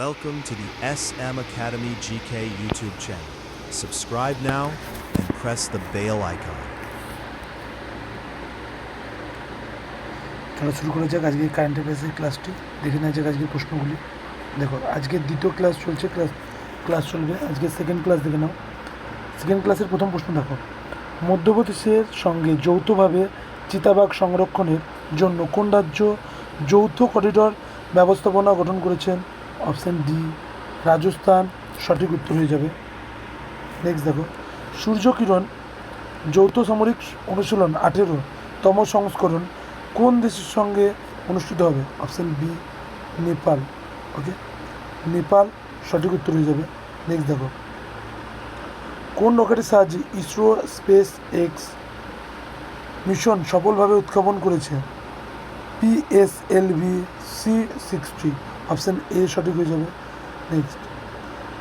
Welcome to the SM Academy GK YouTube channel. Subscribe now and press the bell icon. তাহলে শুরু করা যাক আজকে কারেন্ট অ্যাফেয়ার্সের ক্লাসটি। দেখে নেওয়া যাক আজকের প্রশ্নগুলি। দেখো, আজকে দ্বিতীয় ক্লাস চলছে, ক্লাস চলবে। আজকে সেকেন্ড ক্লাস দেখে নাও। সেকেন্ড ক্লাসের প্রথম প্রশ্ন দেখো, মধ্যপ্রদেশের সঙ্গে যৌথভাবে চিতাবাঘ সংরক্ষণের জন্য কোন রাজ্য যৌথ করিডর ব্যবস্থাপনা গঠন করেছেন? অপশান ডি রাজস্থান সঠিক উত্তর হয়ে যাবে। নেক্সট দেখো, সূর্যকিরণ যৌথ সামরিক অনুশীলন 18তম সংস্করণ কোন দেশের সঙ্গে অনুষ্ঠিত হবে? Option B Nepal. Okay, Nepal সঠিক উত্তর হয়ে যাবে। নেক্সট দেখো, কোন রকেটের সাহায্যে ইসরো স্পেস এক্স মিশন সফলভাবে উৎক্ষেপণ করেছে? PSLV C60। অপশান এ সঠিক হয়ে যাবে। নেক্সট,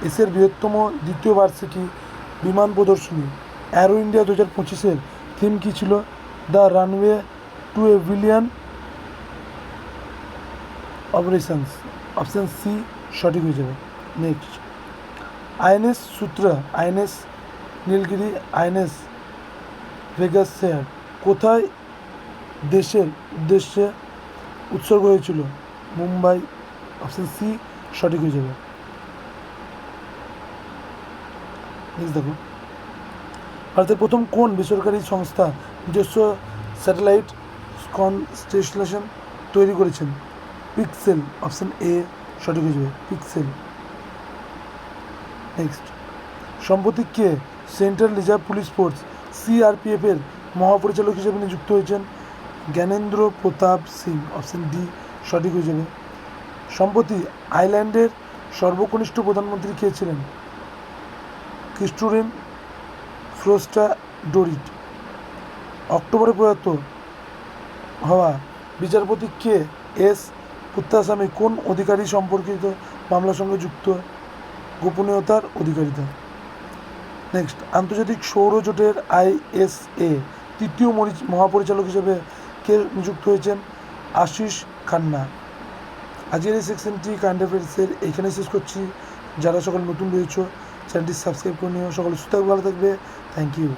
এসের বৃহত্তম দ্বিতীয় বার্ষিকী বিমান প্রদর্শনী অ্যারো ইন্ডিয়া 2025-এর থিম কী ছিল? The runway to a billion operations. Option C সঠিক হয়ে যাবে। নেক্সট, INS সূত্রা, INS নীলগিরি, INS ভেগাস শেয়ার কোথায় দেশের উদ্দেশ্যে উৎসর্গ হয়েছিল? মুম্বাই। অপশান সি সঠিক হয়ে যাবে। নেক্সট দেখো, ভারতের প্রথম কোন বেসরকারি সংস্থা নিজস্ব স্যাটেলাইট কনস্টেলেশন তৈরি করেছেন? পিক্সেল। অপশান এ সঠিক হয়ে যাবে, পিক্সেল। নেক্সট, সম্প্রতি কে central reserve police force CRPF এর মহাপরিচালক হিসেবে নিযুক্ত হয়েছেন? জ্ঞানেন্দ্র প্রতাপ সিং। অপশান ডি সঠিক হয়ে যাবে। সম্প্রতি আয়ারল্যান্ডের সর্বকনিষ্ঠ প্রধানমন্ত্রী কে ছিলেন? Christopher Froster Dorit. অক্টোবরে প্রয়াত হওয়া বিচারপতি কে এস পুত্তাস্বামী কোন অধিকারী সম্পর্কিত মামলার সঙ্গে যুক্ত? গোপনীয়তার অধিকারিতা। নেক্সট, আন্তর্জাতিক সৌর জোটের ISA তৃতীয় মহাপরিচালক হিসেবে কে নিযুক্ত হয়েছেন? আশিস খান্না। আজকের এই সেকশনটি কারেন্ট অ্যাফেয়ার্সের এখানে শেষ করছি। যারা সকল নতুন রয়েছে চ্যানেলটি সাবস্ক্রাইব করে নিও। সকলে সুস্থ ভালো থাকবে। Thank you.